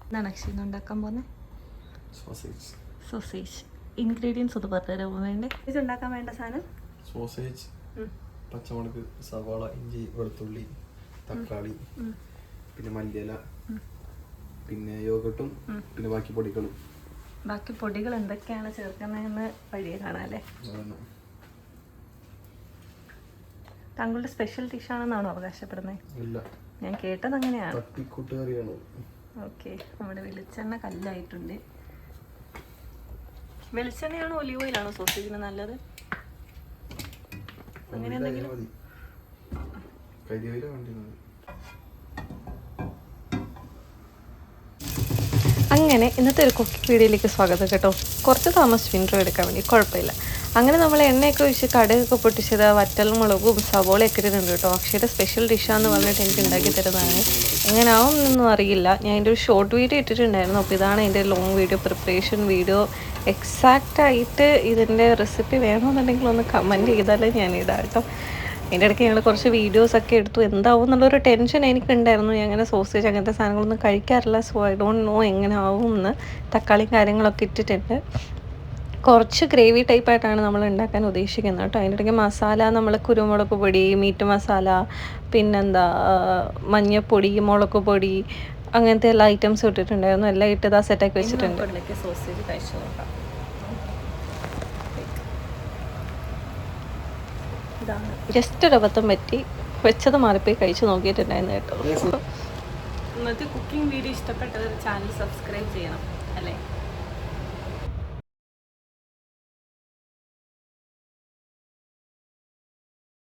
എന്താണ് അക്ഷയ് ഉണ്ടാക്കാൻ പോകുന്നത്? സോസേജ്. ഇൻഗ്രീഡിയൻസ് ഒന്ന് പറഞ്ഞുതരാമോ? വേണ്ടേ ഇത് ഉണ്ടാക്കാൻ വേണ്ട സാധനം? സോസേജ്, പച്ചമുളക്, സവാള, ഇഞ്ചി, വെളുത്തുള്ളി, തക്കാളി, പിന്നെ മല്ലിയില, പിന്നെ യോഗട്ടും, പിന്നെ ബാക്കി പൊടികളും. ബാക്കി പൊടികൾ എന്തൊക്കെയാണ് ചേർക്കുന്നതെന്ന് വഴിയെ കാണാല്ലേ. താങ്കളുടെ സ്പെഷ്യൽ ഡിഷാണെന്നാണോ അവകാശപ്പെടുന്നത്? ഇല്ല, ഞാൻ കേട്ടത് അങ്ങനെയാണ്. ഓക്കെ, നമ്മുടെ വെളിച്ചെണ്ണ കല്ലായിട്ടുണ്ട്. വെളിച്ചെണ്ണയാണോ ഒലിവ് ഓയിലാണോ സോസേജിന് നല്ലത്? അങ്ങനെ എന്തെങ്കിലും? അങ്ങനെ ഇന്നത്തെ ഒരു കുക്കിംഗ് വീഡിയോയിലേക്ക് സ്വാഗതം കേട്ടോ. കുറച്ച് താമസിച്ചു ഇൻട്രോ എടുക്കാൻ വേണ്ടി, കുഴപ്പമില്ല. അങ്ങനെ നമ്മൾ എണ്ണയൊക്കെ ഒഴിച്ച് കടുകൊക്കെ പൊട്ടിച്ചത് വറ്റൽ മുളകും സവോളയൊക്കെ ഇട്ടിട്ടുണ്ട് കേട്ടോ. അക്ഷയുടെ സ്പെഷ്യൽ ഡിഷാന്ന് പറഞ്ഞിട്ട് എനിക്ക് ഉണ്ടാക്കി തരുന്നതാണ്. എങ്ങനെയാവും എന്നൊന്നും അറിയില്ല. ഞാൻ എൻ്റെ ഒരു ഷോർട്ട് വീഡിയോ ഇട്ടിട്ടുണ്ടായിരുന്നു. അപ്പോൾ ഇതാണ് എൻ്റെ ലോങ് വീഡിയോ, പ്രിപ്പറേഷൻ വീഡിയോ. എക്സാക്റ്റായിട്ട് ഇതിൻ്റെ റെസിപ്പി വേണമെന്നുണ്ടെങ്കിൽ ഒന്ന് കമൻറ്റ് ചെയ്താലേ ഞാൻ ഇടാം കേട്ടോ. അതിൻ്റെ ഇടയ്ക്ക് ഞങ്ങൾ കുറച്ച് വീഡിയോസൊക്കെ എടുത്തു. എന്താവും എന്നുള്ളൊരു ടെൻഷൻ എനിക്കുണ്ടായിരുന്നു. ഞാൻ അങ്ങനെ സോസേജ് അങ്ങനത്തെ സാധനങ്ങളൊന്നും കഴിക്കാറില്ല. സോ ഐ ഡോണ്ട് നോ എങ്ങനെ ആവും എന്ന്. തക്കാളിയും കാര്യങ്ങളൊക്കെ ഇട്ടിട്ടുണ്ട്. കുറച്ച് ഗ്രേവി ടൈപ്പായിട്ടാണ് നമ്മൾ ഉണ്ടാക്കാൻ ഉദ്ദേശിക്കുന്നത് കേട്ടോ. അതിൻ്റെ ഇടയ്ക്ക് മസാല നമ്മൾ കുരുമുളക് പൊടി, മീറ്റ് മസാല, പിന്നെന്താ മഞ്ഞൾപ്പൊടി, മുളക് പൊടി, അങ്ങനത്തെ എല്ലാ ഐറ്റംസും ഇട്ടിട്ടുണ്ടായിരുന്നു. എല്ലാം ഇട്ട് സെറ്റാക്കി വെച്ചിട്ടുണ്ട്. സോസേജ് കഴിച്ചു നോക്കാം. ജസ്റ്റ് ഒരു അബദ്ധം പറ്റി, വെച്ചത് മാറിപ്പോയി കഴിച്ച് നോക്കിയിട്ടുണ്ടായിരുന്നു കേട്ടോ. ഇന്നത്തെ കുക്കിംഗ് വീഡിയോ ഇഷ്ടപ്പെട്ടത് ചാനൽ സബ്സ്ക്രൈബ് ചെയ്യണം അല്ലേ.